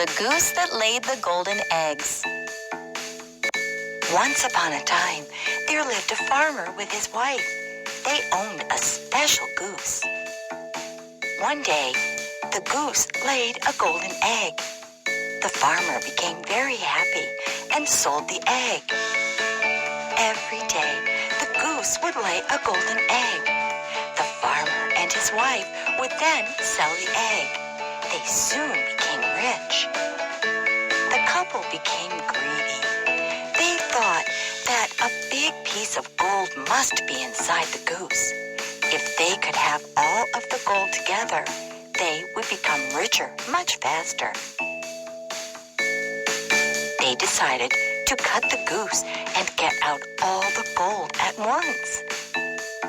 The goose that laid the golden eggs. Once upon a time, there lived a farmer with his wife. They owned a special goose. One day, the goose laid a golden egg. The farmer became very happy and sold the egg. Every day, the goose would lay a golden egg. The farmer and his wife would then sell the egg. They soon became rich. The couple became greedy. They thought that a big piece of gold must be inside the goose. If they could have all of the gold together, they would become richer much faster. They decided to cut the goose and get out all the gold at once.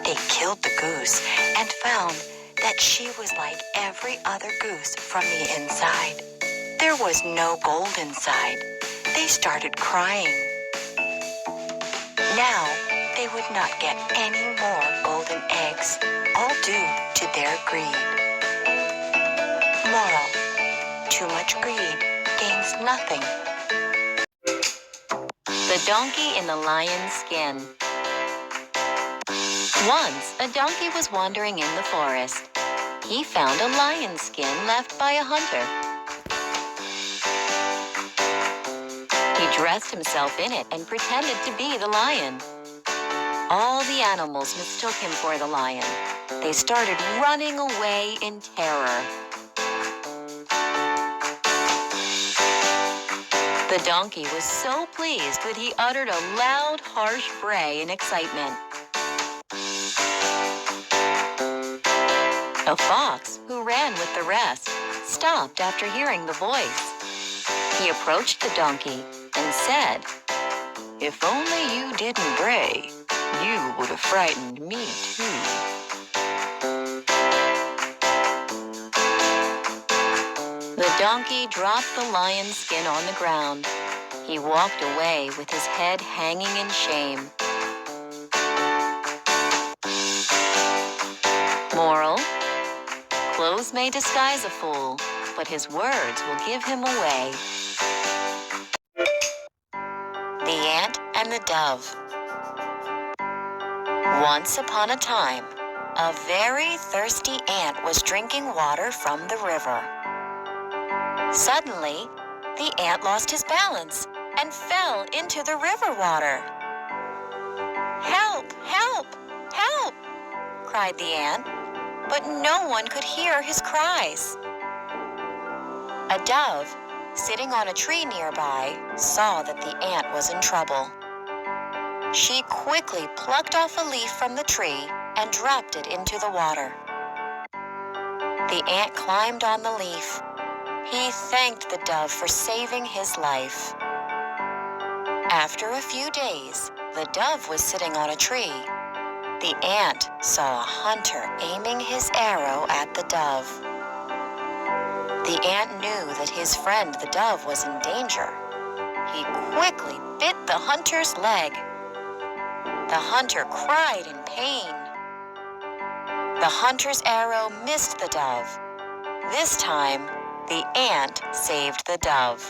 They killed the goose and found that she was like every other goose from the inside. There was no gold inside. They started crying. Now they would not get any more golden eggs, all due to their greed. Moral: too much greed gains nothing. The donkey in the lion's skin. Once, a donkey was wandering in the forest. He found a lion's skin left by a hunter. He dressed himself in it and pretended to be the lion. All the animals mistook him for the lion. They started running away in terror. The donkey was so pleased that he uttered a loud, harsh bray in excitement. A fox, who ran with the rest, stopped after hearing the voice. He approached the donkey and said, "If only you didn't bray, you would have frightened me too." The donkey dropped the lion's skin on the ground. He walked away with his head hanging in shame. Moral: clothes may disguise a fool, but his words will give him away. The Ant and the Dove. Once upon a time, a very thirsty ant was drinking water from the river. Suddenly, the ant lost his balance and fell into the river water. "Help! Help! Help!" cried the ant, but no one could hear his cries. A dove, sitting on a tree nearby, saw that the ant was in trouble. She quickly plucked off a leaf from the tree and dropped it into the water. The ant climbed on the leaf. He thanked the dove for saving his life. After a few days, the dove was sitting on a tree. The ant saw a hunter aiming his arrow at the dove. The ant knew that his friend the dove was in danger. He quickly bit the hunter's leg. The hunter cried in pain. The hunter's arrow missed the dove. This time, the ant saved the dove.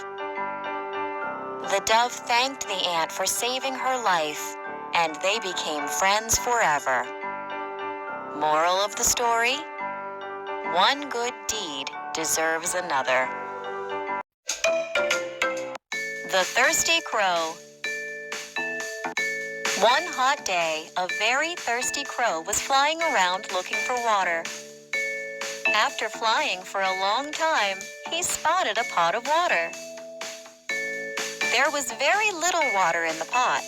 The dove thanked the ant for saving her life, and they became friends forever. Moral of the story: one good deed deserves another. The Thirsty Crow. One hot day, a very thirsty crow was flying around looking for water. After flying for a long time, he spotted a pot of water. There was very little water in the pot.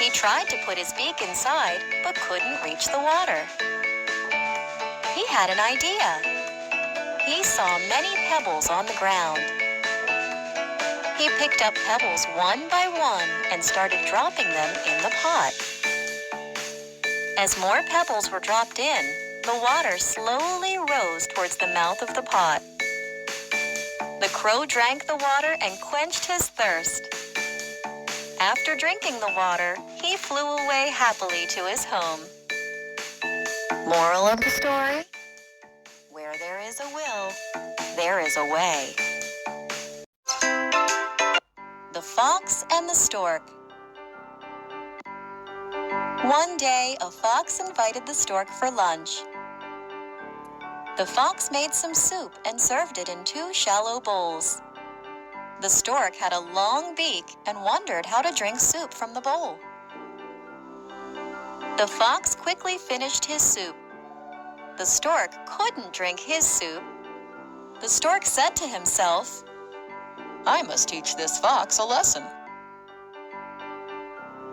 He tried to put his beak inside, but couldn't reach the water. He had an idea. He saw many pebbles on the ground. He picked up pebbles one by one and started dropping them in the pot. As more pebbles were dropped in, the water slowly rose towards the mouth of the pot. The crow drank the water and quenched his thirst. After drinking the water, he flew away happily to his home. Moral of the story: where there is a will, there is a way. the Stork. One day, a fox invited the stork for lunch. The fox made some soup and served it in 2 shallow bowls. The stork had a long beak and wondered how to drink soup from the bowl. The fox quickly finished his soup. The stork couldn't drink his soup. The stork said to himself, "I must teach this fox a lesson."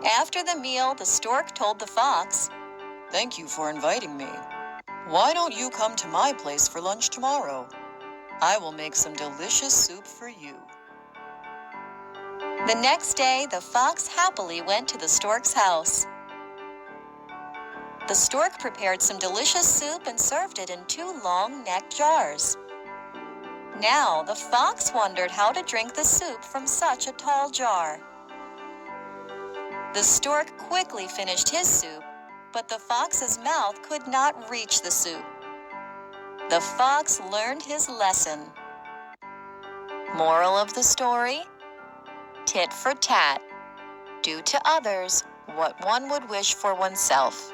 After the meal, the stork told the fox, "Thank you for inviting me. Why don't you come to my place for lunch tomorrow? I will make some delicious soup for you." The next day, the fox happily went to the stork's house. The stork prepared some delicious soup and served it in 2 long-necked jars. Now, the fox wondered how to drink the soup from such a tall jar. The stork quickly finished his soup, but the fox's mouth could not reach the soup. The fox learned his lesson. Moral of the story: tit for tat. Do to others what one would wish for oneself.